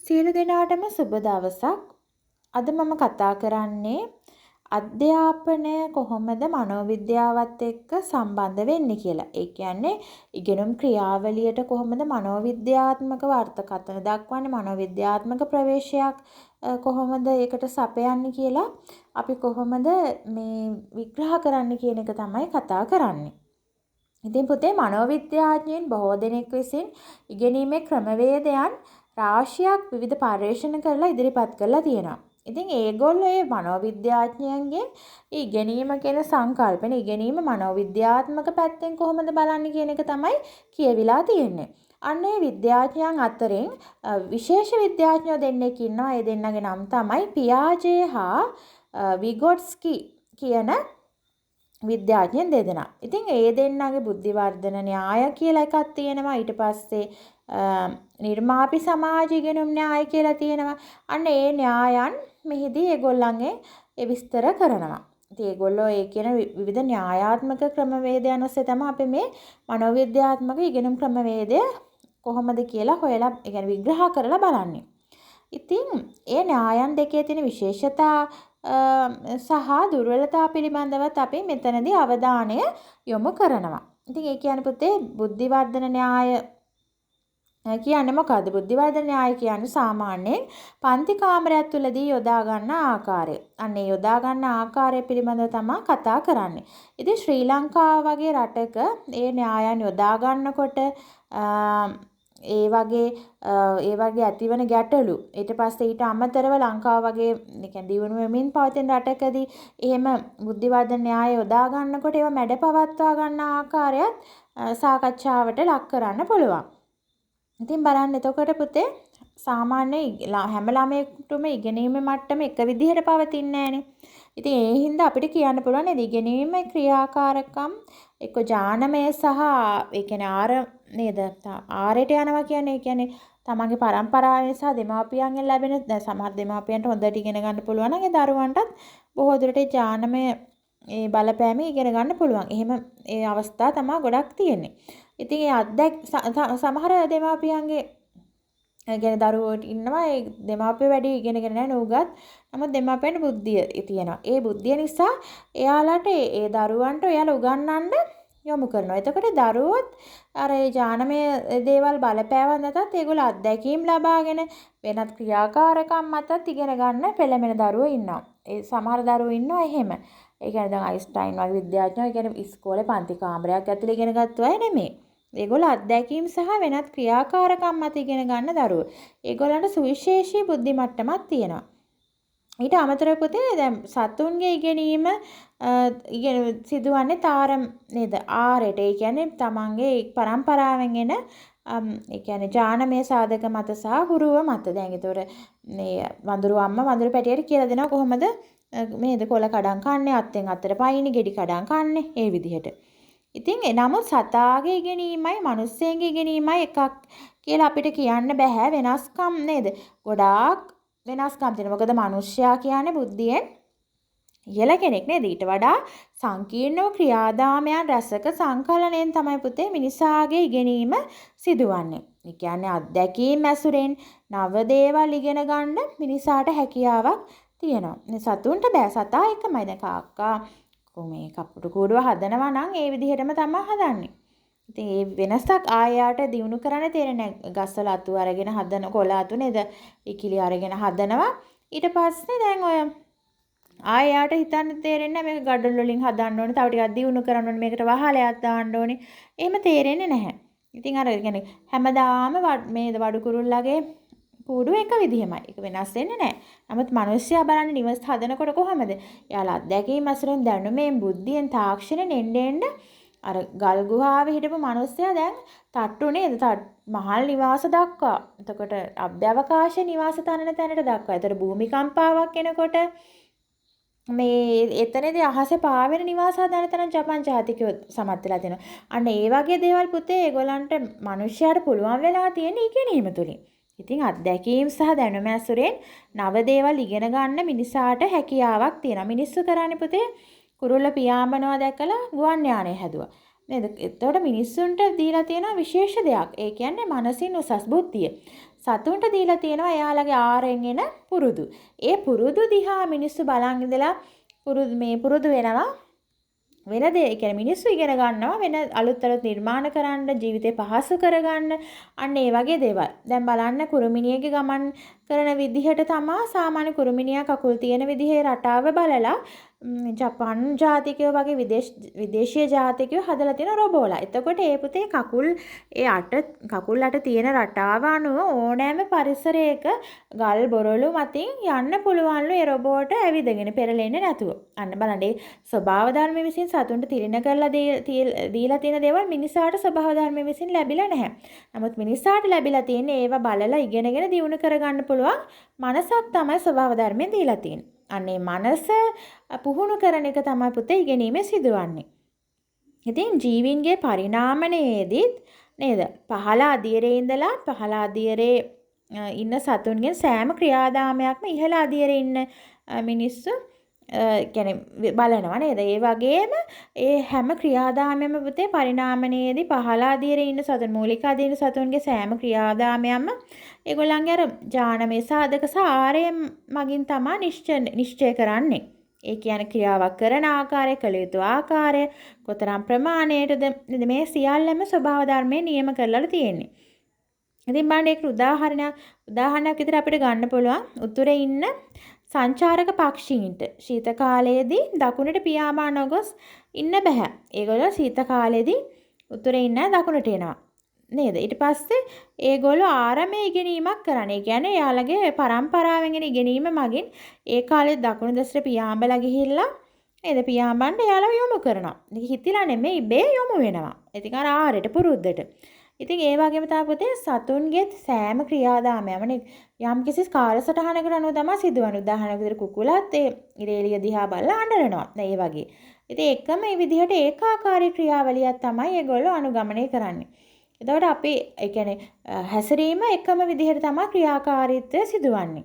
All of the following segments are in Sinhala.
සියලු දෙනාටම සුබ දවසක්. අද මම කතා කරන්නේ අධ්‍යාපනය කොහොමද මනෝවිද්‍යාවත් එක්ක සම්බන්ධ වෙන්නේ කියලා. ඒ කියන්නේ ඉගෙනුම් ක්‍රියාවලියට කොහොමද මනෝවිද්‍යාත්මක අර්ථකථන දක්වන්නේ, මනෝවිද්‍යාත්මක ප්‍රවේශයක් කොහොමද ඒකට සපයන්නේ කියලා අපි කොහොමද මේ විග්‍රහ කරන්න කියන එක තමයි කතා කරන්නේ. ඉතින් පුතේ මනෝවිද්‍යාඥයන් බොහෝ දෙනෙක් විසින් ඉගෙනීමේ ක්‍රමවේදයන් රාශියක් විවිධ පර්යේෂණ කරලා ඉදිරිපත් කරලා තියෙනවා. ඉතින් ඒගොල්ලෝ ඒ මනෝවිද්‍යාඥයන්ගෙන් ඉගෙනීම කියන සංකල්පන ඉගෙනීම මනෝවිද්‍යාත්මක පැත්තෙන් කොහොමද බලන්නේ කියන එක තමයි කියවිලා තියෙන්නේ. අන්න ඒ විද්‍යාඥයන් අතරින් විශේෂ විද්‍යාඥයෝ දෙන්නෙක් ඉන්නවා. ඒ දෙන්නගේ නම් තමයි පියාජේ හා විගොට්ස්කි කියන විද්‍යාඥයන් දෙදෙනා. ඉතින් ඒ දෙන්නගේ බුද්ධි වර්ධන න්‍යාය කියලා එකක් තියෙනවා. ඊට පස්සේ නිර්මාපි සමාජ ඉගෙනුම් න්‍යාය කියලා තියෙනවා. අන්න ඒ න්‍යායන් මෙහිදී ඒගොල්ලන්ගේ විස්තර කරනවා. ඉතින් ඒගොල්ලෝ ඒ කියන විවිධ න්‍යායාත්මක ක්‍රමවේදයන් ඔස්සේ තමයි අපි මේ මනෝවිද්‍යාත්මක ඉගෙනුම් ක්‍රමවේදය කොහොමද කියලා හොයලා ඒ කියන්නේ විග්‍රහ කරලා බලන්නේ. ඉතින් ඒ න්‍යායන් දෙකේ තියෙන විශේෂතා සහ දුර්වලතා පිළිබඳවත් අපි මෙතනදී අවධානය යොමු කරනවා. ඉතින් ඒ කියන්නේ පුතේ බුද්ධි වර්ධන න්‍යාය කියන්නේ මොකද්ද? බුද්ධි වර්ධන න්‍යාය කියන්නේ සාමාන්‍යයෙන් පන්ති කාමරයක් තුලදී යොදා ගන්න ආකාරය. අන්න ඒ යොදා ගන්න ආකාරය පිළිබඳව තමයි කතා කරන්නේ. ඉතින් ශ්‍රී ලංකාව වගේ රටක ඒ න්‍යායන් යොදා ගන්නකොට ඒ වගේ ඇතිවන ගැටලු ඊට පස්සේ ඊට අමතරව ලංකාව වගේ නිකන් දියුණු වෙමින් පවතින රටකදී එහෙම බුද්ධි වර්ධන න්‍යාය යොදා ගන්නකොට ඒවා මැඩ පවත්වා ගන්න ආකාරයත් සාකච්ඡාවට ලක් කරන්න පුළුවන්. ඉතින් බලන්න එතකොට පුතේ සාමාන්‍ය හැම ළමයෙකුටම ඉගෙනීමේ මට්ටම එක විදිහට පවතින්නේ නැහනේ. ඉතින් ඒ හින්දා අපිට කියන්න පුළුවන් නේද ඉගෙනීමේ ක්‍රියාකාරකම් එක්ක ඥානමය සහ ඒ කියන්නේ ආර නේද ආරයට යනවා කියන්නේ ඒ කියන්නේ තමන්ගේ පරම්පරාවෙන් සහ දෙමාපියන්ගෙන් ලැබෙන දැන් සමහර දෙමාපියන්ට හොඳට ඉගෙන ගන්න පුළුවන් නම් ඒ දරුවන්ටත් බොහෝ දුරට ඥානමය ඒ බලපෑම ඉගෙන ගන්න පුළුවන්. එහෙම ඒ අවස්ථා තමයි ගොඩක් තියෙන්නේ. ඉතින් ඒ සමහර දෙමාපියන්ගේ කියන්නේ දරුවෝ ඉන්නවා ඒ දෙමාපියෝ වැඩි ඉගෙනගෙන නැහැ නූගත්. නමුත් දෙමාපියන්ට බුද්ධිය තියෙනවා. ඒ බුද්ධිය නිසා එයාලට ඒ දරුවන්ට එයාලා උගන්වන්න යොමු කරනවා. එතකොට දරුවොත් අර ඒ ඥානමය දේවල් බලපෑවන් නැතත් ඒගොල්ලෝ අත්දැකීම් ලබාගෙන වෙනත් ක්‍රියාකාරකම් මතත් ඉගෙන ගන්න පෙළඹෙන දරුවෝ ඉන්නවා. ඒ සමහර දරුවෝ ඉන්නවා එහෙම. ඒ කියන්නේ දැන් අයින්ස්ටයින් වගේ විද්‍යාඥයෝ කියන්නේ ඉස්කෝලේ පන්ති කාමරයක් ඇතුලේ ඉගෙන ගත්තු අය නෙමෙයි. ඒගොල්ලෝ අත්දැකීම් සහ වෙනත් ක්‍රියාකාරකම් මත ඉගෙන ගන්න දරුවෝ. ඒගොල්ලන්ට සුවිශේෂී බුද්ධි මට්ටමක් තියෙනවා. ඊට අමතරව පුතේ දැන් සතුන්ගේ ඉගෙනීම සිදුවන්නේ තාරම් නේද? ආරයට. ඒ කියන්නේ තමන්ගේ පරම්පරාවෙන් එන ඒ කියන්නේ ඥානමය සාධක මත සහ හුරුව මත. දැන් ඒතොර මේ වඳුරු අම්මා වඳුරු පැටියට කියලා දෙනවා කොහොමද මේද කොළ කඩන් කන්නේ, අත්ෙන් අතට පයින්නේ, ගෙඩි කඩන් කන්නේ, ඒ විදිහට. ඉතින් නමුත් සතාගේ ඉගෙනීමයි මිනිස්සෙගේ ඉගෙනීමයි එකක් කියලා අපිට කියන්න බෑ. වෙනස්කම් නේද? ගොඩාක් වෙනස්කම් තියෙනවා. මොකද මිනිස්සයා කියන්නේ බුද්ධියෙන් ඉහළ කෙනෙක් නේද? ඊට වඩා සංකීර්ණ ක්‍රියාදාමයන් රසක සංකලනයෙන් තමයි පුතේ මිනිසාගේ ඉගෙනීම සිදුවන්නේ. ඒ කියන්නේ අත්දැකීම් ඇසුරෙන් නව දේවල් ඉගෙන ගන්න මිනිසාට හැකියාවක් තියෙනවා. සතුන්ට බෑ. සතා එකමයි. දැන් කාක්කා මේ කපුටු කූඩුව හදනවා නම් ඒ විදිහටම තමයි හදන්නේ. ඉතින් ඒ වෙනසක් ආයාට දිනු කරන්න තේරෙන්නේ නැහැ. ගස්වල අතු අරගෙන හදන කොළ අතු නේද? ඉකිලි අරගෙන හදනවා. ඊට පස්සේ දැන් ඔය ආයාට හිතන්න තේරෙන්නේ නැහැ මේක ගඩොල් වලින් හදන්න ඕනේ. තව ටිකක් දිනු කරන්න ඕනේ. මේකට වහලයක් දාන්න ඕනේ. එහෙම තේරෙන්නේ නැහැ. ඉතින් අර කියන්නේ හැමදාම මේ වඩු කුරුල්ලගේ කූඩුව එක විදිහමයි. ඒක වෙනස් වෙන්නේ නැහැ. නමුත් මිනිස්සයා බලන්නේ නිවස් හදනකොට කොහමද? එයාලා අත්දැකීම් අසුරෙන් දැනුමෙන් බුද්ධියෙන් තාක්ෂණයෙන් එන්න අර ගල් ගුහාවේ හිටපු මිනිස්සයා දැන් තට්ටු නේද? මහල් නිවාස දක්වා. එතකොට අභ්‍යවකාශ නිවාස තනන තැනට දක්වා. එතකොට භූමිකම්පාවක් එනකොට මේ එතනදී අහසේ පාවෙන නිවාස හදන තරම් ජපන් ජාතිකයෝ සමත් වෙලා තිනවා. අන්න ඒ වගේ දේවල් පුතේ ඒගොල්ලන්ට මිනිස්සයාට පුළුවන් වෙලා තියෙන ඉගෙනීම තුලින්. ඉතින් අත්දැකීම් සහ දැනුම ඇසුරෙන් නව දේවල් ඉගෙන ගන්න මිනිසාට හැකියාවක් තියෙනවා. මිනිස්සු කරන්නේ පුතේ කුරුල්ල පියාඹනවා දැකලා ගුවන් යානය හැදුවා. නේද? එතකොට මිනිස්සුන්ට දීලා තියෙන විශේෂ දෙයක්. ඒ කියන්නේ මනසින් උසස් බුද්ධිය. සතුන්ට දීලා තියෙනවා එයාලගේ ආරෙන් එන පුරුදු. ඒ පුරුදු දිහා මිනිස්සු බලන් ඉඳලා පුරුදු වෙනවා. වෙන දේ ඒ කියන්නේ මිනිස්සු ඉගෙන ගන්නවා වෙන අලුත් නිර්මාණ කරන්න ජීවිතේ පහසු කරගන්න අන්න ඒ වගේ දේවල්. දැන් බලන්න කුරුමිනියගේ ගමන් කරන විදිහට තමයි සාමාන්‍ය කුරුමිනියා කකුල් තියෙන විදිහේ රටාව බලලා ජපාන් ජාතිකයෝ වගේ විදේශීය ජාතිකයෝ හදලා තියෙන රොබෝලා. එතකොට ඒ පුතේ කකුල් අට තියෙන රටාව අනුව ඕනෑම පරිසරයක ගල් බොරළු මතින් යන්න පුළුවන්ලු ඒ රොබෝට ඇවිදගෙන පෙරලෙන්නේ නැතුව. අන්න බලන්න ස්වභාව ධර්ම විසින් සතුන්ට තිරින කරලා දීලා තියෙන දේවල් මිනිසාට ස්වභාව ධර්ම විසින් ලැබිලා නැහැ. නමුත් මිනිසාට ලැබිලා තියෙන්නේ ඒවා බලලා ඉගෙනගෙන දියුණු කරගන්න පුළුවන් මනසක් තමයි ස්වභාව ධර්මයෙන් දීලා තියෙන්නේ. අන්නේ මනස පුහුණු කරන එක තමයි පුතේ ඉගෙනීමේ සිදුවන්නේ. ඉතින් ජීවීන්ගේ පරිණාමණයේදීත් නේද? පහළ අදියරේ ඉඳලා පහළ අදියරේ ඉන්න සතුන්ගෙන් සෑම ක්‍රියාදාමයක්ම ඉහළ අදියරේ ඉන්න මිනිස්සු කියන්නේ බලනවා නේද? ඒ වගේම ඒ හැම ක්‍රියාදාමයක්ම පුතේ පරිණාමණයේදී පහළ අදියරේ ඉන්න සතුන් මූලික අදියරේ සතුන්ගේ සෑම ක්‍රියාදාමයක්ම ඒගොල්ලන්ගේ අර ඥානමය සාධක සහ ආරය මගින් තමයි නිශ්චය කරන්නේ. ඒ කියන්නේ ක්‍රියාවක් කරන ආකාරය, කළ යුතු ආකාරය, කොතරම් ප්‍රමාණයටද මේ සියල්ලම ස්වභාව ධර්මයේ නියම කරලා තියෙන්නේ. ඉතින් බලන්න ඒක උදාහරණයක් විදිහට අපිට ගන්න පුළුවන්. උතුරේ ඉන්න සංචාරක පක්ෂීන්ට ශීත කාලයේදී දකුණට පියාඹා නොගොස් ඉන්න බෑ. ඒගොල්ලෝ ශීත කාලයේදී උතුරේ ඉන්න දකුණට එනවා. නේද? ඊට පස්සේ ඒගොල්ලෝ ආරම්භ ඉගෙනීමක් කරන්නේ. ඒ කියන්නේ එයාලගේ පරම්පරාවෙන් එන ඉගෙනීම මගින් ඒ කාලේ දකුණු දෙසට පියාඹලා ගිහිල්ලා නේද? පියාඹන්න එයාලව යොමු කරනවා. ඒක හිතිලා නෙමෙයි ඉබේ යොමු වෙනවා. ඉතින් අර ආරයට පුරුද්දට. ඉතින් ඒ වගේම තමයි පුතේ සතුන්ගේ සෑම ක්‍රියාදාමයක්ම යම් කිසි කාලසටහනකට අනුව තමයි සිදුවන්නේ. උදාහරණයක් විදිහට කුකුලත් ඒ ඉරේලිය දිහා බලලා අඬනවා. ඒ වගේ. ඉතින් එකම මේ විදිහට ඒකාකාරී ක්‍රියාවලියක් තමයි ඒගොල්ලෝ අනුගමනය කරන්නේ. එතකොට අපි ඒ කියන්නේ හැසිරීම එකම විදිහට තමයි ක්‍රියාකාරීත්වය සිදුවන්නේ.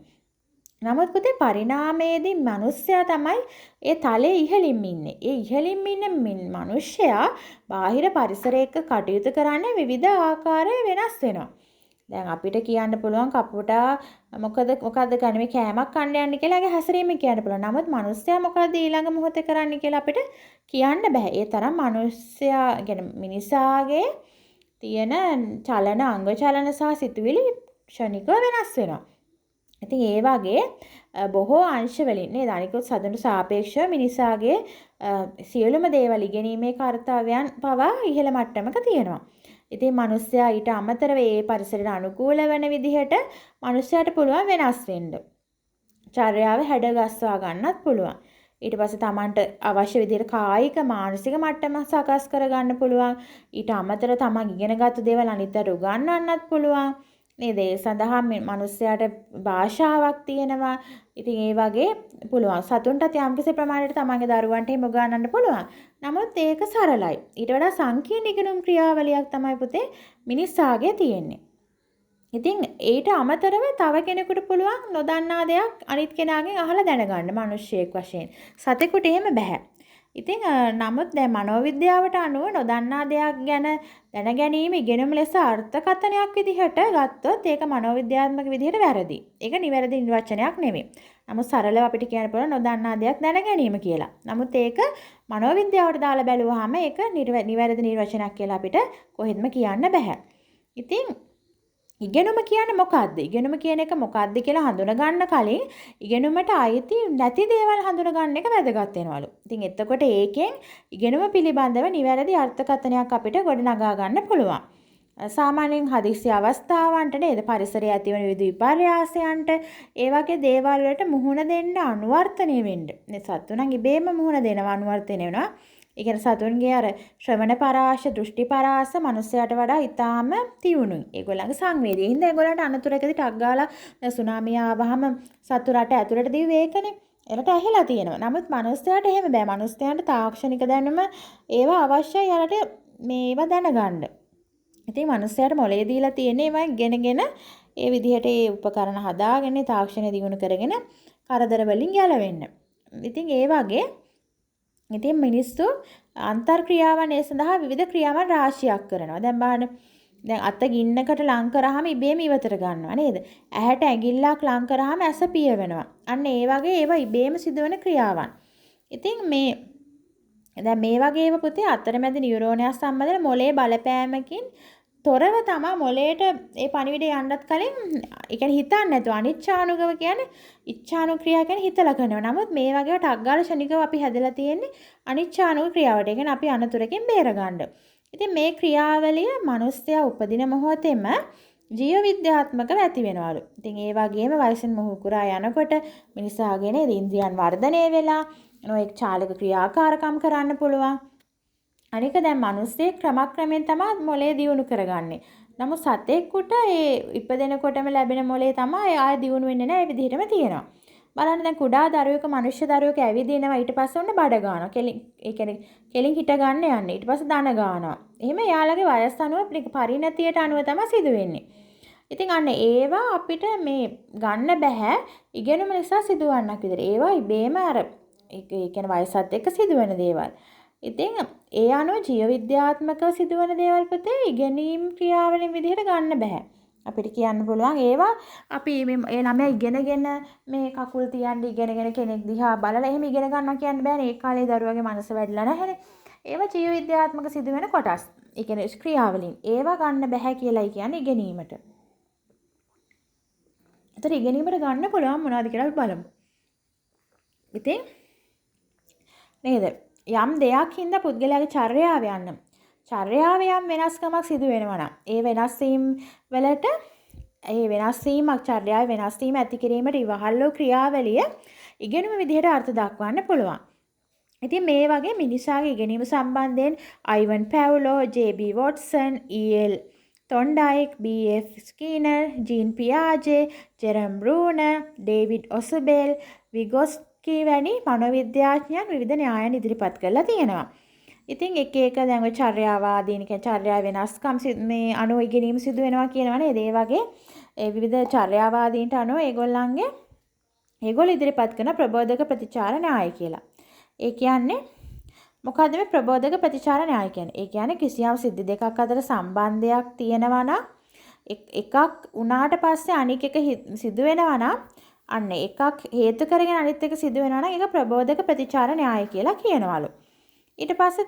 නමුත් පුතේ පරිණාමයේදී මිනිස්සයා තමයි ඒ තලයේ ඉහළින් ඉන්නේ. ඒ ඉහළින් ඉන්න මිනිස්සයා බාහිර පරිසරයක කටයුතු කරන්නේ විවිධ ආකාරයේ වෙනස් වෙනවා. දැන් අපිට කියන්න පුළුවන් කපුටා මොකද්ද කන්නේ කෑමක් කන්න යන්නේ කියලා ඒගේ හැසිරීම කියන්න පුළුවන්. නමුත් මිනිස්සයා මොකද්ද ඊළඟ මොහොතේ කරන්නේ කියලා අපිට කියන්න බෑ. ඒ තරම් මිනිස්සයා කියන්නේ මිනිසාගේ තියෙන චලන අංග චලන සහ සිතුවිලි ක්ෂණිකව වෙනස් වෙනවා. ඉතින් ඒ වගේ බොහෝ අංශවලින් නේද අනිකුත් සතුන්ට සාපේක්ෂව මිනිසාගේ සියලුම දේවල් ඉගෙනීමේ කාර්යයන් පවා ඉහළ මට්ටමක තියෙනවා. ඉතින් මිනිස්සයා ඊට අමතරව ඒ පරිසරයට අනුකූල වෙන විදිහට මිනිස්සයාට පුළුවන් වෙනස් වෙන්න. චර්යාව හැඩගස්වා ගන්නත් පුළුවන්. ඊට පස්සේ Tamanට අවශ්‍ය විදිහට කායික මානසික මට්ටම සකස් කරගන්න පුළුවන්. ඊට අමතරව Taman ඉගෙනගත්තු දේවල් අනිත්ට උගන්වන්නත් පුළුවන්. නේද? ඒ සඳහා මිනිස්සයාට භාෂාවක් තියෙනවා. ඉතින් ඒ වගේ පුළුවන්. සතුන්ටත් යම්කිසි ප්‍රමාණයකට තමන්ගේ දරුවන්ට එහෙම උගන්වන්න පුළුවන්. නමුත් ඒක සරලයි. ඊට වඩා සංකීර්ණ ඉගෙනුම් ක්‍රියාවලියක් තමයි පුතේ මිනිස්සාගේ තියෙන්නේ. ඉතින් ඊට අමතරව තව කෙනෙකුට පුළුවන් නොදන්නා දෙයක් අනිත් කෙනාගෙන් අහලා දැනගන්න මිනිස්සෙක් වශයෙන්. සතෙකුට එහෙම බෑ. ඉතින් නමුත් දැන් මනෝවිද්‍යාවට අනුව නොදන්නා දෙයක් ගැන දැන ගැනීම ඉගෙනුම ලෙස අර්ථකථනයක් විදිහට ගත්තොත් ඒක මනෝවිද්‍යාත්මක විදිහට වැරදි. ඒක නිවැරදි නිර්වචනයක් නෙමෙයි. නමුත් සරලව අපිට කියන්න පුළුවන් නොදන්නා දෙයක් දැන ගැනීම කියලා. නමුත් ඒක මනෝවිද්‍යාවට දාලා බැලුවාම ඒක නිවැරදි නිර්වචනයක් කියලා අපිට කොහෙත්ම කියන්න බෑ. ඉතින් ඉගෙනුම කියන්නේ මොකක්ද? ඉගෙනුම කියන එක මොකක්ද කියලා හඳුන ගන්න කලින් ඉගෙනුමට අයිති නැති දේවල් හඳුන ගන්න එක වැදගත් වෙනවලු. ඉතින් එතකොට ඒකෙන් ඉගෙනුම පිළිබඳව නිවැරදි අර්ථකථනයක් අපිට ගොඩනගා ගන්න පුළුවන්. සාමාන්‍යයෙන් හදිස්සි අවස්ථාවන්ට නේද පරිසරයේ ඇතිවන විවිධ විපර්යාසයන්ට ඒ වගේ දේවල් වලට මුහුණ දෙන්න අනුවර්තනය වෙන්න. මේ සත්තු නම් ඉබේම මුහුණ දෙනවා අනුවර්තනය වෙනවා. ඒ කියන්නේ සතුන්ගේ අර ශ්‍රවණ පරාශ දෘෂ්ටි පරාස මනුස්සයාට වඩා ඊටාම තියුණුයි. ඒගොල්ලන්ගේ සංවේදී. හින්දා ඒගොල්ලන්ට අනතුරකදී ටක් ගාලා සුනාමිය ආවහම සතු රට ඇතුළට දිව්වේ ඒකනේ. එලට ඇහිලා තියෙනවා. නමුත් මනුස්සයාට එහෙම බෑ. මනුස්සයාට තාක්ෂණික දැනුම ඒවා අවශ්‍යයි යාලට මේවා දැනගන්න. ඉතින් මනුස්සයාට මොලේ දීලා තියෙන්නේ ඒවා ඉගෙනගෙන ඒ විදිහට ඒ උපකරණ හදාගෙන තාක්ෂණය දියුණු කරගෙන කරදර වලින් ගැලවෙන්න. ඉතින් ඒ වගේ ඉතින් මිනිස්සු අන්තර්ක්‍රියාවන් ඒ සඳහා විවිධ ක්‍රියාවන් රාශියක් කරනවා. දැන් බලන්න දැන් අත ගින්නකට ලං කරාම ඉබේම ඉවතට ගන්නවා නේද? ඇහැට ඇඟිල්ලක් ලං කරාම ඇස පිය වෙනවා. අන්න ඒ වගේ ඒවා ඉබේම සිදුවන ක්‍රියාවන්. ඉතින් දැන් මේ වගේ ඒවා පුතේ අතරමැද නියුරෝනයක් සම්බන්ධ මොලේ බලපෑමකින් තොරව තමයි මොලේට ඒ පණිවිඩය යන්නත් කලින් ඒ කියන්නේ හිතන්නේ නැතුව අනිච්ඡානුගව කියන්නේ ඉච්ඡානුක්‍රියා කියන්නේ හිතලා කරනවා. නමුත් මේ වගේ ටක් ගාලා ශනිකව අපි හැදලා තියෙන්නේ අනිච්ඡානුග ක්‍රියාවට. ඒ කියන්නේ අපි අනතුරකින් බේරගන්න. ඉතින් මේ ක්‍රියාවලිය මිනිස්යා උපදින මොහොතේම ජීව විද්‍යාත්මකව ඇති වෙනවලු. ඉතින් ඒ වගේම වයසින් මොහු කුරා යනකොට මිනිසාගේ නේද ඉන්ද්‍රියන් වර්ධනය වෙලා නොඑක් චාලක ක්‍රියාකාරකම් කරන්න පුළුවන්. අනික දැන් මිනිස්සේ ක්‍රමක්‍රමයෙන් තමයි මොලේ දියුණු කරගන්නේ. නමුත් සතෙකුට ඒ ඉපදෙනකොටම ලැබෙන මොලේ තමයි ආය දියුණු වෙන්නේ නැහැ. ඒ විදිහටම තියෙනවා. බලන්න දැන් කුඩා දරුවෙක් මනුෂ්‍ය දරුවෙක් ඇවිදිනවා ඊට පස්සේ ඔන්න බඩ ගන්නවා. ඒ කියන්නේ කෙලින් හිට ගන්න යන්නේ. ඊට පස්සේ දන ගන්නවා. එහෙම යාළගේ වයස අනුව පරිණතියට අනුව තමයි සිදු වෙන්නේ. ඉතින් අන්න ඒවා අපිට මේ ගන්න බෑ ඉගෙනුම නිසා සිදුවන්නක් විදිහට. ඒවා ඉබේම අර ඒ කියන්නේ වයසත් එක්ක සිදුවෙන දේවල්. ඉතින් ඒ අනුව ජීව විද්‍යාත්මකව සිදුවන දේවල් පුතේ ඉගෙනීම් ක්‍රියාවලින් විදිහට ගන්න බෑ. අපිට කියන්න පුළුවන් ඒවා අපි මේ ළමයා ඉගෙනගෙන මේ කකුල් තියන්න ඉගෙනගෙන කෙනෙක් දිහා බලලා එහෙම ඉගෙන ගන්නවා කියන්න බෑනේ. ඒ කාලේ දරුවගේ මනස වැඩිලා නැහැනේ. ඒවා ජීව විද්‍යාත්මක සිදුවෙන කොටස්. ඒ කියන්නේ ක්‍රියාවලින් ඒවා ගන්න බෑ කියලායි කියන්නේ ඉගෙනීමට. ඒතර ඉගෙනීමට ගන්න පුළුවන් මොනවද කියලා අපි බලමු. ඉතින් නේද? යම් දෙයක් හින්දා පුද්ගලයාගේ චර්යාව යන්න. චර්යාව යම් වෙනස්කමක් සිදු වෙනවා නම් ඒ වෙනස් වීම වලට ඒ වෙනස් වීමක් චර්යාව වෙනස් වීම ඇති කිරීමට ඉවහල් වූ ක්‍රියාවලිය ඉගෙනුම විදිහට අර්ථ දක්වන්න පුළුවන්. ඉතින් මේ වගේ මිනිසාගේ ඉගෙනීම සම්බන්ධයෙන් Ivan Pavlov, J B. Watson, E L. Thorndike, B F. Skinner, Jean පියාජේ, Jerome Bruner, David Ausubel, Vygotsky වැනි මනෝවිද්‍යාඥයන් විවිධ න්‍යායන් ඉදිරිපත් කරලා තියෙනවා. ඉතින් එක දැන් ඔය චර්යාවාදීන් කියන චර්යාව වෙනස්කම් මේ අනුව ඉගෙනීම සිදු වෙනවා කියනවනේ. ඒ වගේ ඒ විවිධ චර්යාවාදීන්ට අනුව ඒගොල්ලෝ ඉදිරිපත් කරන ප්‍රබෝධක ප්‍රතිචාර න්‍යාය කියලා. ඒ කියන්නේ මොකද්ද මේ ප්‍රබෝධක ප්‍රතිචාර න්‍යාය කියන්නේ? ඒ කියන්නේ කිසියම් සිද්ධි දෙකක් අතර සම්බන්ධයක් තියෙනවා නම් එකක් උනාට පස්සේ අනික එක සිදු වෙනවා නම් අන්න එකක් හේතු කරගෙන අනිත් එක සිදු වෙනවා නම් ඒක ප්‍රබෝධක ප්‍රතිචාර න්‍යාය කියලා කියනවලු. ඊට පස්සේ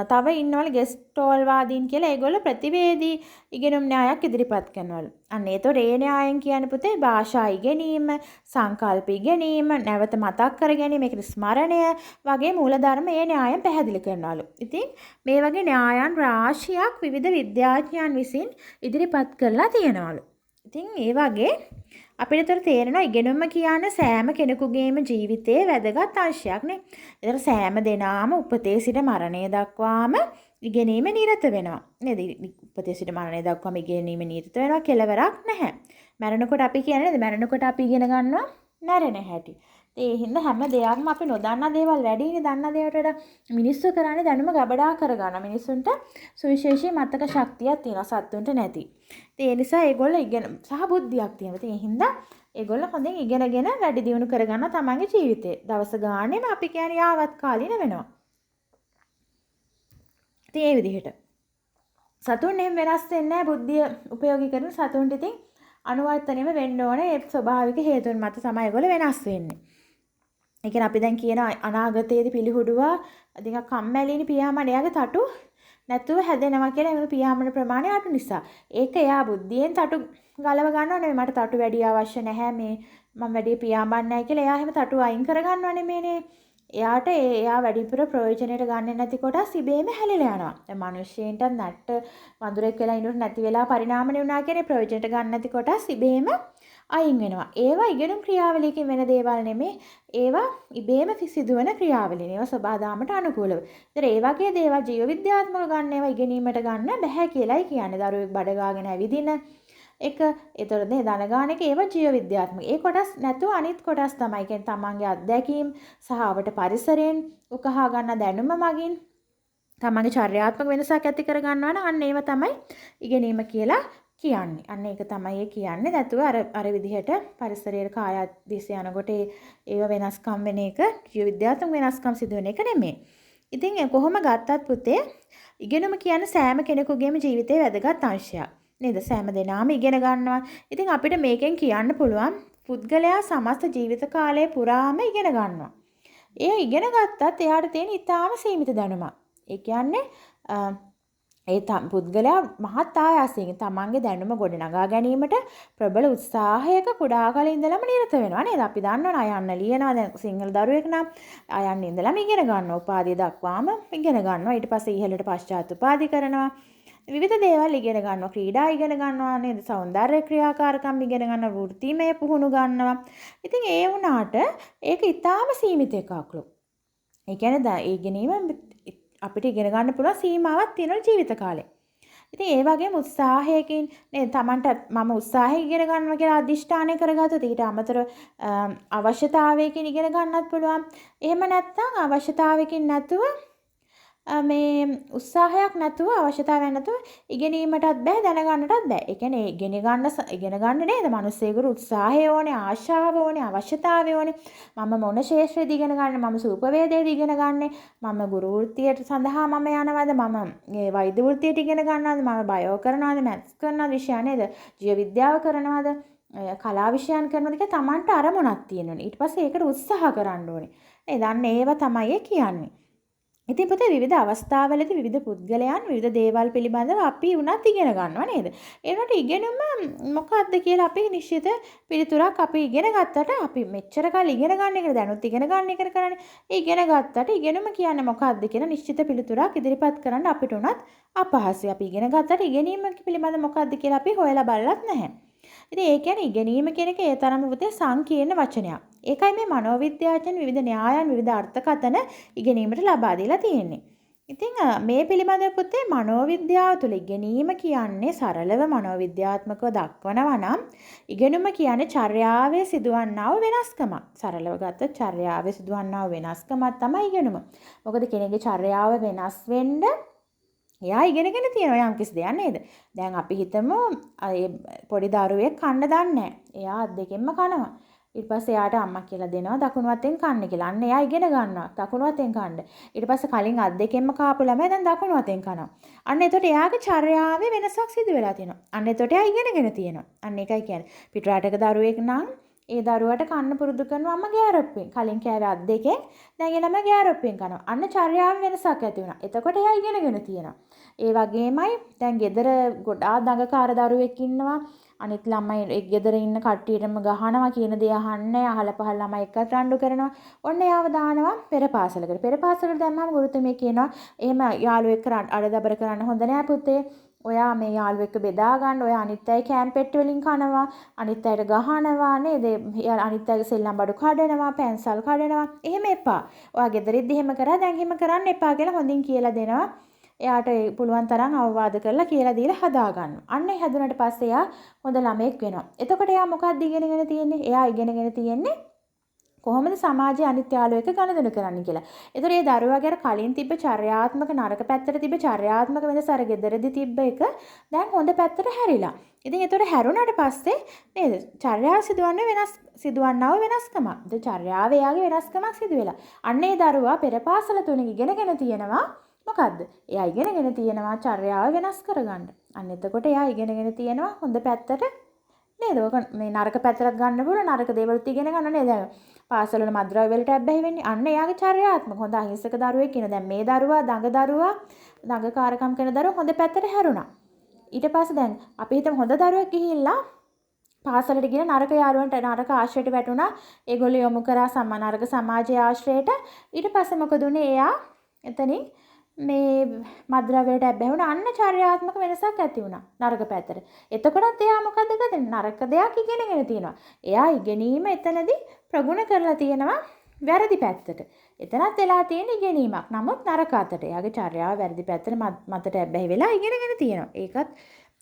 තව ඉන්නවලු ගෙස්ටෝල් වාදීන් කියලා. ඒගොල්ලෝ ප්‍රතිවේදී ඉගෙනුම් න්‍යායක් ඉදිරිපත් කරනවලු. අන්න ඒතොර ඒ න්‍යායෙන් කියන්නේ පුතේ භාෂා ඉගෙනීම, සංකල්ප ඉගෙනීම, නැවත මතක් කර ගැනීම, ඒකට ස්මරණය වගේ මූලධර්ම ඒ න්‍යායෙන් පැහැදිලි කරනවලු. ඉතින් මේ වගේ න්‍යායන් රාශියක් විවිධ විද්‍යාඥයන් විසින් ඉදිරිපත් කරලා තියෙනවලු. ඉතින් ඒ වගේ අපිට තේරෙනවා ඉගෙනුම කියන්නේ සෑම කෙනෙකුගේම ජීවිතයේ වැදගත් අංශයක් නේ. ඒතර සෑම දෙනාම උපතේ සිට මරණය දක්වාම ඉගෙනීම නිරත වෙනවා. නේද? උපතේ සිට මරණය දක්වාම ඉගෙනීම නිරත වෙනවා කෙලවරක් නැහැ. මරණකොට අපි කියන්නේ නේද? මරණකොට අපි ඉගෙන ගන්නවා මැරෙන හැටි. ඒ හින්දා හැම දෙයක්ම අපි නොදන්නා දේවල් වැඩිනේ. දන්නා දේවල්ට වඩා මිනිස්සු කරන්නේ දැනුම ගබඩා කරගන්න. මිනිස්සුන්ට සුවිශේෂී මතක ශක්තියක් තියෙනවා සත්තුන්ට නැති. ඒ නිසා ඒගොල්ලෝ ඉගෙන සහ බුද්ධියක් තියෙනවා. ඒ හින්දා ඒගොල්ලෝ හොඳින් ඉගෙනගෙන වැඩි දියුණු කරගන්න තමන්ගේ ජීවිතේ. දවස ගානෙම අපි කියන්නේ යාවත් කාලින වෙනවා. ඉතින් ඒ විදිහට සතුන් එහෙම වෙනස් වෙන්නේ නැහැ. බුද්ධිය උපයෝගී කරන සතුන්ට ඉතින් අනුවර්තනෙම වෙන්න ඕනේ. ඒ ස්වභාවික හේතුන් මත තමයි ඒගොල්ලෝ වෙනස් වෙන්නේ. ඒ කියන්නේ අපි දැන් කියන අනාගතයේදී පිළිහුඩුවා ටිකක් කම්මැලිනේ පියාඹන එයාගේ තටු නැතුව හැදෙනවා කියලා එමුණු පියාඹන ප්‍රමාණය අඩු නිසා. ඒක එයා බුද්ධියෙන් තටු ගලව ගන්නව නෙමෙයි. මට තටු වැඩි අවශ්‍ය නැහැ මේ මම වැඩි පියාඹන්නේ නැහැ කියලා එයා එහෙම තටු අයින් කරගන්නව නෙමෙයිනේ. එයාට එයා වැඩිපුර ප්‍රයෝජනෙට ගන්නෙ නැති කොටස් ඉබේම හැලිලා යනවා. දැන් මිනිස්සෙන්ට නැට්ට වඳුරෙක් වෙලා ඉන්නකොට නැති වෙලා පරිණාමණය වුණා කියන්නේ ප්‍රයෝජනට ගන්න නැති කොටස් ඉබේම අයින් වෙනවා. ඒවා ඉගෙනුම් ක්‍රියාවලියකින් වෙන දේවල් නෙමෙයි. ඒවා ඉබේම සිදුවන ක්‍රියාවලිය. ඒවා සබාදාමට අනුකූලව. ඒතර ඒ වගේ දේවල් ජීව විද්‍යාත්මකව ගන්න ඒවා ඉගෙනීමට ගන්න බෑ කියලායි කියන්නේ. දරුවෙක් බඩ ගාගෙන ඇවිදින එක ඒතර නේ දන ගාන එක ඒවා ජීව විද්‍යාත්මක. ඒ කොටස් නැතුව අනිත් කොටස් තමයි කියන්නේ තමන්ගේ අත්දැකීම් සහ අපට පරිසරයෙන් උකහා ගන්න දැනුම මගින් තමන්ගේ චර්යාත්මක වෙනසක් ඇති කර ගන්නවා නම් අන්න ඒවා තමයි ඉගෙනීම කියලා කියන්නේ. අන්න ඒක තමයි කියන්නේ. නැතුව අර විදිහට පරිසරයේ කායත් දිස් යනකොට ඒව වෙනස්කම් වෙන එක ජීව විද්‍යාත්මක වෙනස්කම් සිදු වෙන එක නෙමෙයි. ඉතින් කොහොම ගත්තත් පුතේ ඉගෙනුම කියන්නේ සෑම කෙනෙකුගේම ජීවිතයේ වැදගත් අංශයක්. නේද? සෑම දෙනාම ඉගෙන ගන්නවා. ඉතින් අපිට මේකෙන් කියන්න පුළුවන් පුද්ගලයා සමස්ත ජීවිත කාලය පුරාම ඉගෙන ගන්නවා. ඒ ඉගෙන ගත්තත් එයාට තියෙන ඉතාම සීමිත දැනුමක්. ඒ කියන්නේ පුද්ගලයා මහත් ආයාසයෙන් තමන්ගේ දැනුම ගොඩනගා ගැනීමට ප්‍රබල උත්සාහයක කුඩා කාලේ ඉඳලම නිරත වෙනවා නේද? අපි දන්නවනේ අයන්න ලියනවා දැන් සිංහල දරුවෙක් නම් අයන්න ඉඳලම ඉගෙන ගන්නවා. උපාධිය දක්වාම ඉගෙන ගන්නවා. ඊට පස්සේ ඉහළට පශ්චාත් උපාධි කරනවා. විවිධ දේවල් ඉගෙන ගන්නවා. ක්‍රීඩා ඉගෙන ගන්නවා නේද? සෞන්දර්ය ක්‍රියාකාරකම් ඉගෙන ගන්නවා. වෘත්තිමය පුහුණු ගන්නවා. ඉතින් ඒ වුණාට ඒක ඊටාම සීමිත එකක්ලු. ඒ කියන්නේ ඒ ඉගෙනීම අපිට ඉගෙන ගන්න පුළුවන් සීමාවක් තියෙනවා ජීවිත කාලේ. ඉතින් ඒ වගේම උත්සාහයකින් නේද Tamanට මම උත්සාහයෙන් ඉගෙන ගන්නවා කියලා අදිෂ්ඨානය කරගත්තොත් ඊට අමතරව අවශ්‍යතාවයකින් ඉගෙන ගන්නත් පුළුවන්. එහෙම නැත්නම් අවශ්‍යතාවයකින් නැතුව මේ උත්සාහයක් නැතුව අවශ්‍යතාවයක් නැතුව ඉගෙනීමටත් බෑ දැනගන්නටත් බෑ. ඒ කියන්නේ ඉගෙන ගන්න නේද? මිනිස්සෙකුට උත්සාහය ඕනේ, ආශාව ඕනේ, අවශ්‍යතාවය ඕනේ. මම මොන ශාස්ත්‍රයේද ඉගෙන ගන්න? මම සූපවේදයේද ඉගෙන ගන්නේ? මම ගුරු වෘත්තියට සඳහා මම යනවද? මම වෛද්‍ය වෘත්තියට ඉගෙන ගන්නවද? මම බයෝ කරනවද? මැත්ස් කරනවද? විෂය නේද? ජීව විද්‍යාව කරනවද? කලා විෂයන් කරනවද කියලා Tamanට අරමුණක් තියෙනවනේ. ඊට පස්සේ ඒකට උත්සාහ කරන්න ඕනේ. නේද? අන්න ඒව තමයි කියන්නේ. ඉතින් පුතේ විවිධ අවස්ථාවලදී විවිධ පුද්ගලයන් විවිධ දේවල් පිළිබඳව අපි උනත් ඉගෙන ගන්නවා නේද? ඒකට ඉගෙනුම මොකක්ද කියලා අපි නිශ්චිත පිළිතුරක් අපි ඉගෙන ගත්තට අපි මෙච්චර කාලෙ ඉගෙන ගන්න එක දැනුත් ඉගෙන ගන්න එක කරන්නේ. ඉගෙන ගත්තට ඉගෙනුම කියන්නේ මොකක්ද කියලා නිශ්චිත පිළිතුරක් ඉදිරිපත් කරන්න අපිට උනත් අපහසුයි. අපි ඉගෙන ගත්තට ඉගෙනීම පිළිබඳ මොකක්ද කියලා අපි හොයලා බලලත් නැහැ. ඉතින් ඒ කියන්නේ ඉගෙනීම කියන එක ඒ තරම්ම පුතේ සංකීර්ණ වචනයක්. ඒකයි මේ මනෝවිද්‍යාඥයන් විවිධ න්‍යායන් විවිධ අර්ථකථන ඉගෙනීමට ලබා දීලා තියෙන්නේ. ඉතින් මේ පිළිබඳව පුතේ මනෝවිද්‍යාව තුළ ඉගෙනීම කියන්නේ සරලව මනෝවිද්‍යාත්මකව දක්වනවා නම් ඉගෙනුම කියන්නේ චර්යාවේ සිදුවන්නා වූ වෙනස්කමක්. සරලව ගත්තොත් චර්යාවේ සිදුවන්නා වූ වෙනස්කමක් තමයි ඉගෙනුම. මොකද කෙනෙකුගේ චර්යාව වෙනස් වෙන්න එයා ඉගෙනගෙන තියෙනවා යම් කිසි දෙයක් නේද? දැන් අපි හිතමු පොඩි දරුවෙක් කන්න දන්නේ නැහැ. එයා අත් දෙකෙන්ම කනවා. ඊට පස්සේ එයාට අම්මා කියලා දෙනවා දකුණු අතෙන් කන්න කියලා. අන්න එයා ඉගෙන ගන්නවා දකුණු අතෙන් කන්න. ඊට පස්සේ කලින් අත් දෙකෙන්ම කාපු ළමයා දැන් දකුණු අතෙන් කනවා. අන්න එතකොට එයාගේ චර්යාවේ වෙනසක් සිදු වෙලා තියෙනවා. අන්න එතකොට එයා ඉගෙනගෙන තියෙනවා. අන්න ඒකයි කියන්නේ. පිටරටක දරුවෙක් නම් ඒ දරුවට කන්න පුරුදු කරනවා අම්මා ගෑරොප්පෙන්. කලින් කෑවේ අත් දෙකෙන් දැන් ඒ ළමයා ගෑරොප්පෙන් කනවා. අන්න චර්යාවේ වෙනසක් ඇති වුණා. එතකොට එයා ඉගෙනගෙන තියෙනවා. ඒ වගේමයි දැන් ගෙදර ගොඩාක් දඟකාර දරුවෙක් ඉන්නවා. අනිත් ළමයි ඒ ගෙදර ඉන්න කට්ටියටම ගහනවා කියන දේ අහන්නේ අහල පහල ළමයි එක්කත් රණ්ඩු කරනවා. ඔන්න එයාව දානවා පෙර පාසලකට. පෙර පාසලකට දැම්මම ගුරුතුමිය කියනවා එහෙම යාළුවෙක් අඩදබර කරන්න හොඳ නෑ පුතේ. ඔයා මේ යාළුවෙක් බෙදා ගන්න. ඔයා අනිත් අය කෑම් පෙට්ටි වලින් කනවා. අනිත් අයට ගහනවා නේද? අනිත් අයගේ සෙල්ලම් බඩු කඩනවා, පැන්සල් කඩනවා. එහෙම එපා. ඔයා ගෙදරින්ද එහෙම කරා දැන් එහෙම කරන්න එපා කියලා හොඳින් කියලා දෙනවා. එයාට පුළුවන් තරම් අවවාද කරලා කියලා දීලා හදා ගන්නවා. අන්න ඒ හදුනට පස්සේ එයා හොඳ ළමෙක් වෙනවා. එතකොට එයා මොකක්ද ඉගෙනගෙන තියෙන්නේ? එයා ඉගෙනගෙන තියෙන්නේ කොහොමද සමාජයේ අනිත් යාළුවෝ එක්ක ගනුදෙනු කරන්න කියලා. ඒතර ඒ දරුවාගේ කලින් තිබ්බ චර්යාත්මක නරක පැත්තට තිබ්බ චර්යාත්මක වෙනස අර ගෙදරදී තිබ්බ එක දැන් හොඳ පැත්තට හැරිලා. ඉතින් ඒතර හැරුණාට පස්සේ නේද චර්යාව සිදුවන්නා වූ වෙනස්කමක්. ඒ චර්යාවේ යාගේ වෙනස්කමක් සිදු වෙලා. අන්න ඒ දරුවා පෙර පාසල තුන ඉගෙනගෙන තියෙනවා. මොකද්ද? එයා ඉගෙනගෙන තියෙනවා චර්යාව වෙනස් කරගන්න. අන්න එතකොට එයා ඉගෙනගෙන තියෙනවා හොඳ පැත්තට නේද? ඔක මේ නරක පැත්තට ගන්න පුළුවන් නරක දේවලුත් ඉගෙන ගන්න නේද? පාසල වල මද්ද්‍රව්‍ය වලට ඇබ්බැහි වෙන්නේ. අන්න එයාගේ චර්යාත්මක හොඳ අහිංසක දරුවෙක් කියන. දැන් මේ දරුවා දඟකාරකම් කරන දරුවා හොඳ පැත්තට හැරුණා. ඊට පස්සේ දැන් අපි හිතමු හොඳ දරුවෙක් ගිහිල්ලා පාසලට ගිහින් නරක යාළුවන්ට නරක ආශ්‍රයයට වැටුණා. ඒගොල්ලෝ යොමු කරා නරක සමාජයේ ආශ්‍රයයට. ඊට පස්සේ මොකද උනේ? එයා එතනින් මේ මද්ද්‍රව්‍යයට ඇබ්බැහි වුණා. අන්න චර්යාත්මක වෙනසක් ඇති වුණා නරක පැත්තට. එතකොටත් එයා මොකද කරන්නේ? නරක දෙයක් ඉගෙනගෙන තියෙනවා. එයා ඉගෙනීම එතනදී ප්‍රගුණ කරලා තියෙනවා වැරදි පැත්තට. එතනත් වෙලා තියෙන ඉගෙනීමක්. නමුත් නරක අතට. එයාගේ චර්යාව වැරදි පැත්තට මතට ඇබ්බැහි වෙලා ඉගෙනගෙන තියෙනවා. ඒකත්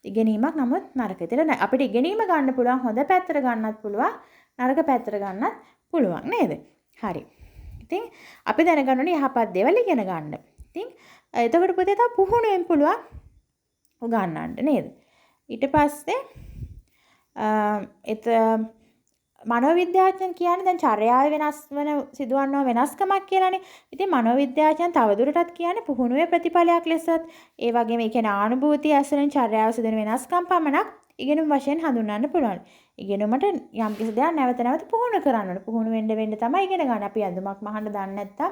ඉගෙනීමක් නමුත් නරක. එතන අපිට ඉගෙනීම ගන්න පුළුවන් හොඳ පැත්තට ගන්නත් පුළුවන් නරක පැත්තට ගන්නත් පුළුවන් නේද? හරි. ඉතින් අපි දැනගන්න ඕනේ යහපත් දේවල් ඉගෙන ගන්න. ඉතින් එතකොට පුතේ තව පුහුණුවෙන් පුළුවන් උගන්වන්න නේද? ඊට පස්සේ මනෝවිද්‍යාඥයන් කියන්නේ දැන් චර්යාවේ වෙනස් වෙන සිදුවන්නා වෙනස්කමක් කියලානේ. ඉතින් මනෝවිද්‍යාඥයන් තවදුරටත් කියන්නේ පුහුණුවේ ප්‍රතිඵලයක් ලෙසත් ඒ වගේම ඒ කියන්නේ ආනුභූතිය ඇසුරෙන් චර්යාව සිදුවන වෙනස්කම් පමණක් ඉගෙනුම වශයෙන් හඳුන්වන්න පුළුවන්. ඉගෙනුමට යම් කිසි දෙයක් නැවත නැවත පුහුණු කරන්න ඕනේ. පුහුණු වෙන්න තමයි ඉගෙන ගන්න. අපි ඇඳුමක් මහන්න දන්නේ නැත්තම්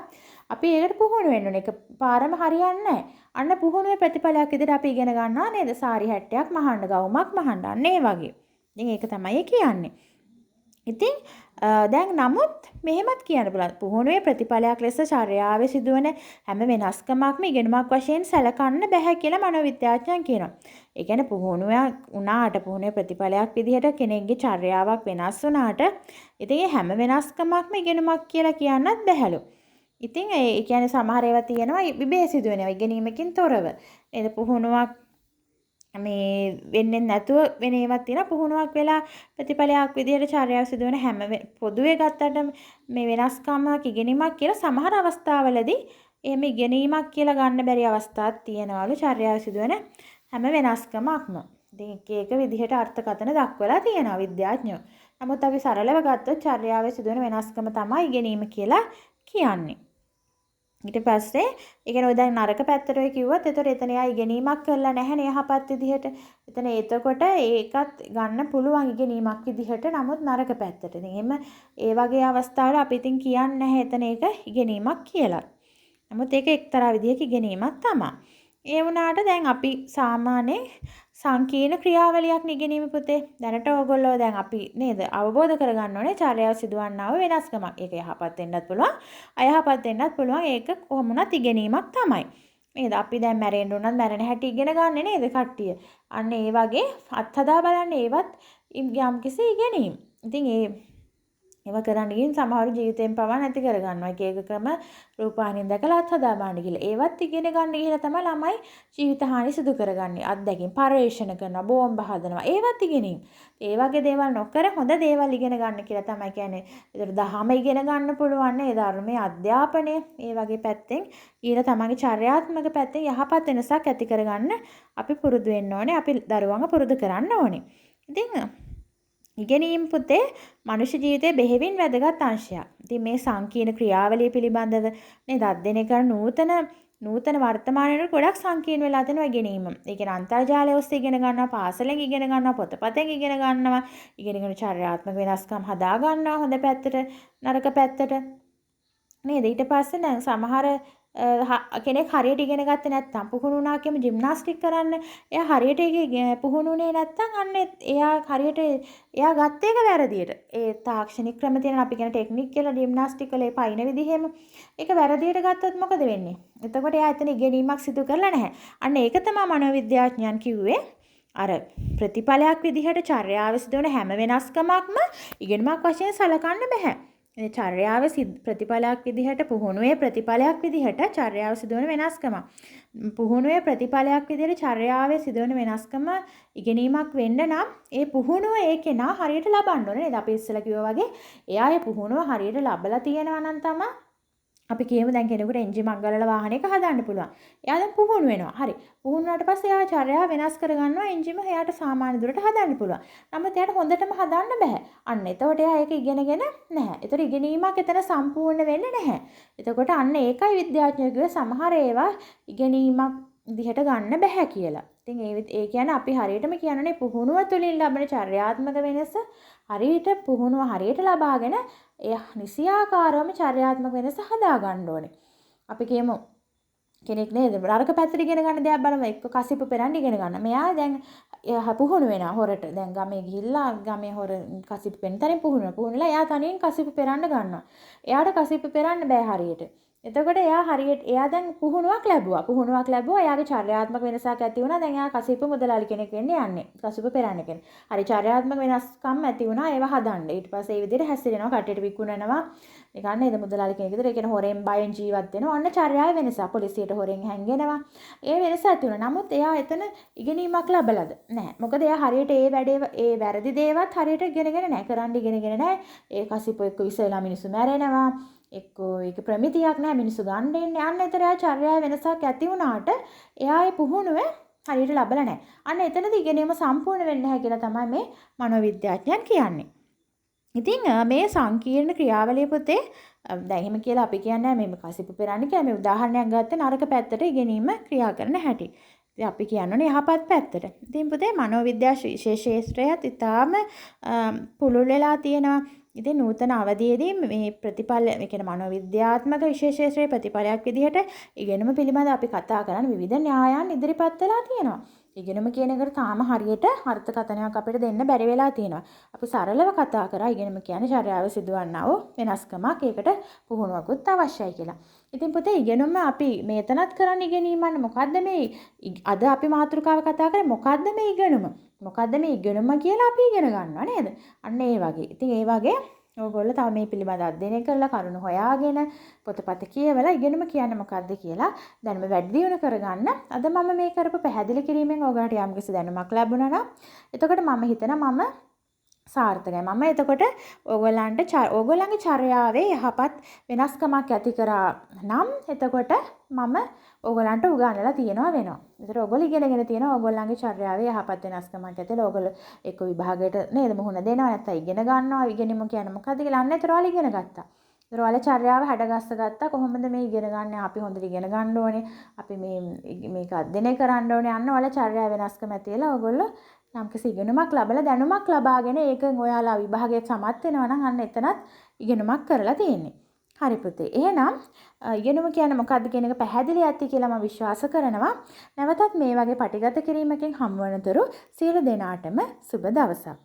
අපි ඒකට පුහුණු වෙන්න ඕනේ. ඒක පාරම හරියන්නේ නැහැ. අන්න පුහුණුවේ ප්‍රතිඵලයක් විදිහට අපි ඉගෙන ගන්නවා නේද? සාරි හැට්ටයක් මහන්න, ගවුමක් මහන්න. අන්න ඒ වගේ. ඉතින් ඒක තමයි කියන්නේ. ඉතින් දැන් නමුත් මෙහෙමත් කියන්න පුළුවන්. පුහුණුවේ ප්‍රතිඵලයක් ලෙස චර්යාවේ සිදුවන හැම වෙනස්කමක්ම ඉගෙනුමක් වශයෙන් සැලකන්න බෑ කියලා මනෝවිද්‍යාඥයන් කියනවා. ඒ කියන්නේ පුහුණුවක් වුණාට පුහුණුවේ ප්‍රතිඵලයක් විදිහට කෙනෙක්ගේ චර්යාවක් වෙනස් වුණාට ඉතින් ඒ හැම වෙනස්කමක්ම ඉගෙනුමක් කියලා කියන්නත් බැහැලු. ඉතින් ඒ කියන්නේ සමහර ඒවා තියෙනවා විභේ සිදුවෙනවා ඉගෙනීමකින් තොරව. නේද? පුහුණුවක් මේ වෙන්නේ නැතුව වෙන ඒවාක් තියෙනවා පුහුණුවක් වෙලා ප්‍රතිඵලයක් විදිහට චර්යාව සිදුවන හැම පොදුවේ ගත්තට මේ වෙනස්කමක් ඉගෙනීමක් කියලා සමහර අවස්ථාවලදී එහෙම ඉගෙනීමක් කියලා ගන්න බැරි අවස්ථාවක් තියෙනවලු චර්යාව සිදුවන හැම වෙනස්කමක්ම. ඉතින් එක විදිහට අර්ථකථන දක්වලා තියෙනවා විද්‍යාඥයෝ. නමුත් අපි සරලව ගත්තොත් චර්යාවේ සිදුවන වෙනස්කම තමයි ඉගෙනීම කියලා කියන්නේ. ඊට පස්සේ ඒ කියන්නේ ඔය දැන් නරක පැත්තට ඔය කිව්වත් එතකොට එතන එයා ඉගෙනීමක් කරලා නැහැනේ යහපත් විදිහට. එතන එතකොට ඒකත් ගන්න පුළුවන් ඉගෙනීමක් විදිහට. නමුත් නරක පැත්තට. ඉතින් එහෙම ඒ වගේ අවස්ථාවල අපි ඉතින් කියන්නේ නැහැ එතන ඒක ඉගෙනීමක් කියලා. නමුත් ඒක එක්තරා විදිහක ඉගෙනීමක් තමයි. ඒ වුණාට දැන් අපි සාමාන්‍යයෙන් සංකීර්ණ ක්‍රියාවලියක් ඉගෙනීම පුතේ. දැනට ඕගොල්ලෝ දැන් අපි නේද අවබෝධ කරගන්න ඕනේ චර්යාව සිදුවන්නා වූ වෙනස්කමක්. ඒක යහපත් වෙන්නත් පුළුවන්, අයහපත් වෙන්නත් පුළුවන්. ඒක කොහොම වුණත් ඉගෙනීමක් තමයි. නේද? අපි දැන් මැරෙන්න උනත් මැරෙන හැටි ඉගෙන ගන්න නේද කට්ටිය. අන්න ඒ වගේ අත්හදා බලන්න ඒවත් යම්කිසි ඉගෙනීම්. ඉතින් ඒව කරන්න ගිහින් සමහරු ජීවිතයෙන් පවා නැති කරගන්නවා. එක එක ක්‍රම රූපහානියෙන් දැකලා අත්හදා බලන්න ගිහලා. ඒවත් ඉගෙන ගන්න ගිහලා තමයි ළමයි ජීවිත හානි සිදු කරගන්නේ. අත්දැකීම් පර්යේෂණ කරනවා, බෝම්බ හදනවා. ඒවත් ඉගෙනීම්. ඒ වගේ දේවල් නොකර හොඳ දේවල් ඉගෙන ගන්න කියලා තමයි කියන්නේ. ඒතර දහම ඉගෙන ගන්න පුළුවන් නේ. ධර්මයේ අධ්‍යාපනය ඒ වගේ පැත්තෙන් ඊට තමන්ගේ චර්යාත්මක පැත්තෙන් යහපත් වෙනසක් ඇති කරගන්න අපි පුරුදු වෙන්න ඕනේ. අපි දරුවන්ව පුරුදු කරන්න ඕනේ. ඉතින් ඉගෙනීම් පුතේ මනුෂ්‍ය ජීවිතයේ බෙහෙවින් වැදගත් අංශයක්. ඉතින් මේ සංකීර්ණ ක්‍රියාවලිය පිළිබඳව නේද අධ්‍යයනය කරන නූතන වර්තමානයේ ගොඩක් සංකීර්ණ වෙලා තියෙනවා ඉගෙනීම. ඒ කියන්නේ අන්තර්ජාලය ඔස්සේ ඉගෙන ගන්නවා, පාසලෙන් ඉගෙන ගන්නවා, පොතපතෙන් ඉගෙන ගන්නවා, ඉගෙනගෙන චර්යාත්මක වෙනස්කම් හදා ගන්නවා හොඳ පැත්තට, නරක පැත්තට. නේද? ඊට පස්සේ දැන් සමහර කෙනෙක් හරියට ඉගෙන ගත්තේ නැත්නම් පුහුණු වුණා කියමු ජිම්නාස්ටික් කරන්න. එයා හරියට ඒක පුහුණුනේ නැත්නම් අන්න එයා හරියට එයා ගත්ත එක වැරදියට. ඒ තාක්ෂණික ක්‍රම තියෙන අපි කියන ටෙක්නික් කියලා ජිම්නාස්ටික් වල ඒ පයින් විදිහෙම ඒක වැරදියට ගත්තොත් මොකද වෙන්නේ? එතකොට එයා එතන ඉගෙනීමක් සිදු කරලා නැහැ. අන්න ඒක තමයි මනෝවිද්‍යාඥයන් කිව්වේ. අර ප්‍රතිඵලයක් විදිහට චර්යාව සිදුවන හැම වෙනස්කමක්ම ඉගෙනීමක් වශයෙන් සලකන්න බෑ. චර්යාවේ ප්‍රතිඵලයක් විදිහට පුහුණුවේ ප්‍රතිඵලයක් විදිහට චර්යාව සිදුවන වෙනස්කම. පුහුණුවේ ප්‍රතිඵලයක් විදිහට චර්යාවේ සිදුවන වෙනස්කම ඉගෙනීමක් වෙන්න නම් ඒ පුහුණුව ඒ කෙනා හරියට ලබන්න ඕනේ නේද? අපි ඉස්සෙල්ලා කිව්වා වගේ එයා ඒ පුහුණුව හරියට ලබලා තියෙනවා නම් තමයි අපි කියමු දැන් කෙනෙකුට එන්ජින් මංගලල වාහනයක හදාන්න පුළුවන්. එයා දැන් පුහුණු වෙනවා. හරි. පුහුණු වුණාට පස්සේ එයා චර්යාව වෙනස් කරගන්නවා එන්ජිම එයාට සාමාන්‍ය දුරට හදාන්න පුළුවන්. නමුත් එයාට හොඳටම හදාන්න බෑ. අන්න එතකොට එයා ඒක ඉගෙනගෙන නැහැ. ඒතර ඉගෙනීමක් එතන සම්පූර්ණ වෙන්නේ නැහැ. එතකොට අන්න ඒකයි විද්‍යාඥයෝ කිව්වේ සමහර ඒවා ඉගෙනීමක් දිහට ගන්න බෑ කියලා. ඉතින් ඒ කියන්නේ අපි හරියටම කියනනේ පුහුණුව තුළින් ලැබෙන චර්යාත්මක වෙනස හරියට පුහුණුව හරියට ලබාගෙන ඒ නිසියාකාරවම චර්යාත්මක වෙනස හදා ගන්න ඕනේ. අපි කියමු කෙනෙක් නේද නරක පැත්තට ඉගෙන ගන්න දෙයක් බලමු එක්ක කසිප්පු පෙරන්න ඉගෙන ගන්න. මෙයා දැන් පුහුණු වෙනවා හොරට. දැන් ගමේ ගිහිල්ලා ගමේ හොර කසිප්පු පෙරන තනින් පුහුණුලා එයා තනියෙන් කසිප්පු පෙරන්න ගන්නවා. එයාට කසිප්පු පෙරන්න බෑ හරියට. එතකොට එයා දැන් පුහුණුවක් ලැබුවා. එයාගේ චර්යාත්මක වෙනසක් ඇති වුණා. දැන් එයා කසිප්පු මුදලාලි කෙනෙක් වෙන්න යන්නේ. කසිප්පු පෙරන්න කෙනෙක්. හරි චර්යාත්මක වෙනස්කම් ඇති වුණා. ඒව හදන්න. ඊට පස්සේ මේ විදිහට හැසිරෙනවා. කට්ටියට විකුණනවා. නිකන් නේද මුදලාලි කෙනෙක් විතර. ඒ කියන්නේ හොරෙන් බයෙන් ජීවත් වෙනවා. ඔන්න චර්යාවේ වෙනස. පොලිසියට හොරෙන් හැංගෙනවා. ඒ වෙනස ඇති වුණා. නමුත් එයා එතන ඉගෙනීමක් ලැබලාද? නැහැ. මොකද එයා හරියට ඒ වැඩේ ඒ වැරදි දේවත් හරියට ඉගෙනගෙන නැහැ. කරන්න ඉගෙනගෙන නැහැ. ඒ කසිප්පු එක්ක විසලා මිනිස්සු මැරෙනවා. එක්කෝ ඒක ප්‍රමිතියක් නැහැ මිනිස්සු ගන්න එන්නේ. අන්න ඒතර එයා චර්යාවේ වෙනසක් ඇති වුණාට එයා ඒ පුහුණුවේ හරියට ලබලා නැහැ. අන්න එතනදී ඉගෙනීම සම්පූර්ණ වෙන්නේ නැහැ කියලා තමයි මේ මනෝවිද්‍යාඥයන් කියන්නේ. ඉතින් මේ සංකීර්ණ ක්‍රියාවලිය පුතේ දැන් එහෙම කියලා අපි කියන්නේ මේ කසිප පෙරන්නේ කියලා මේ උදාහරණයක් ගත්තේ නරක පැත්තට ඉගෙනීම ක්‍රියා කරන හැටි. ඉතින් අපි කියන්නේ යහපත් පැත්තට. ඉතින් පුතේ මනෝවිද්‍යා විශේෂ ශාස්ත්‍රයත් ඉතාම පුළුල් වෙලා තියෙනවා. ඉතින් නූතන අවධියේදී මේ ප්‍රතිඵල ඒ කියන්නේ මනෝවිද්‍යාත්මක විශේෂ ශාස්ත්‍රයේ ප්‍රතිඵලයක් විදිහට ඉගෙනුම පිළිබඳ අපි කතා කරන විවිධ න්‍යායන් ඉදිරිපත් වෙලා තියෙනවා. ඉගෙනුම කියන එකට තාම හරියට අර්ථකථනයක් අපිට දෙන්න බැරි වෙලා තියෙනවා. අපි සරලව කතා කරා ඉගෙනුම කියන්නේ චර්යාව සිදුවන්නා වූ වෙනස්කමක්. ඒකට පුහුණුවකුත් අවශ්‍යයි කියලා. ඉතින් පුතේ ඉගෙනුම අපි මේතනත් කරන්න ඉගෙනීමන්නේ මොකද්ද මේ අද අපි මාතෘකාව කතා කරේ මොකද්ද මේ ඉගෙනුම? මොකද්ද මේ ඉගෙනුම කියලා අපි ඉගෙන ගන්නවා නේද? අන්න ඒ වගේ. ඉතින් ඒ වගේ ඔයගොල්ලෝ තව මේ පිළිබඳ අධ්‍යයනය කරලා කරුණු හොයාගෙන පොතපත කියවලා ඉගෙනුම කියන්නේ මොකද්ද කියලා දැනුම වැඩි දියුණු කරගන්න. අද මම මේ කරපු පැහැදිලි කිරීමෙන් ඔයගලට යම්කිසි දැනුමක් ලැබුණා නම් එතකොට මම හිතනවා මම සාර්ථකයි. මම එතකොට ඕගොල්ලන්ගේ චර්යාවේ යහපත් වෙනස්කමක් ඇති කරා නම් එතකොට මම ඕගොල්ලන්ට උගන්වලා තියනවා වෙනවා. ඒතර ඕගොල්ලෝ ඉගෙනගෙන තියෙනවා ඕගොල්ලන්ගේ චර්යාවේ යහපත් වෙනස්කමක් ඇතිලා ඕගොල්ලෝ එක්ක විභාගයට නේද මුහුණ දෙනවා නැත්නම් ඉගෙන ගන්නවා. ඉගෙනීම කියන්නේ මොකද්ද කියලා අන්න ඒතර ඔයාලා ඉගෙන ගත්තා. ඒතර ඔයාලා චර්යාව හැඩගස්ස ගත්තා. කොහොමද මේ ඉගෙන ගන්න? අපි හොඳට ඉගෙන ගන්න ඕනේ. අපි මේක අධ්‍යයනය කරන්න ඕනේ. අන්න ඔයාලා චර්යාව වෙනස්කම ඇතිලා ඕගොල්ලෝ යම්කිසි ඉගෙනුමක් ලැබලා දැනුමක් ලබාගෙන ඒකෙන් ඔයාලා විභාගයට සමත් වෙනවා නම් අන්න එතනත් ඉගෙනුමක් කරලා තියෙන්නේ. හරි පුතේ. එහෙනම් ඉගෙනුම කියන්නේ මොකක්ද කියන එක පැහැදිලි ඇති කියලා මම විශ්වාස කරනවා. නැවතත් මේ වගේ පටිගත කිරීමකින් හමු වනතුරු සියලු දෙනාටම සුබ දවසක්.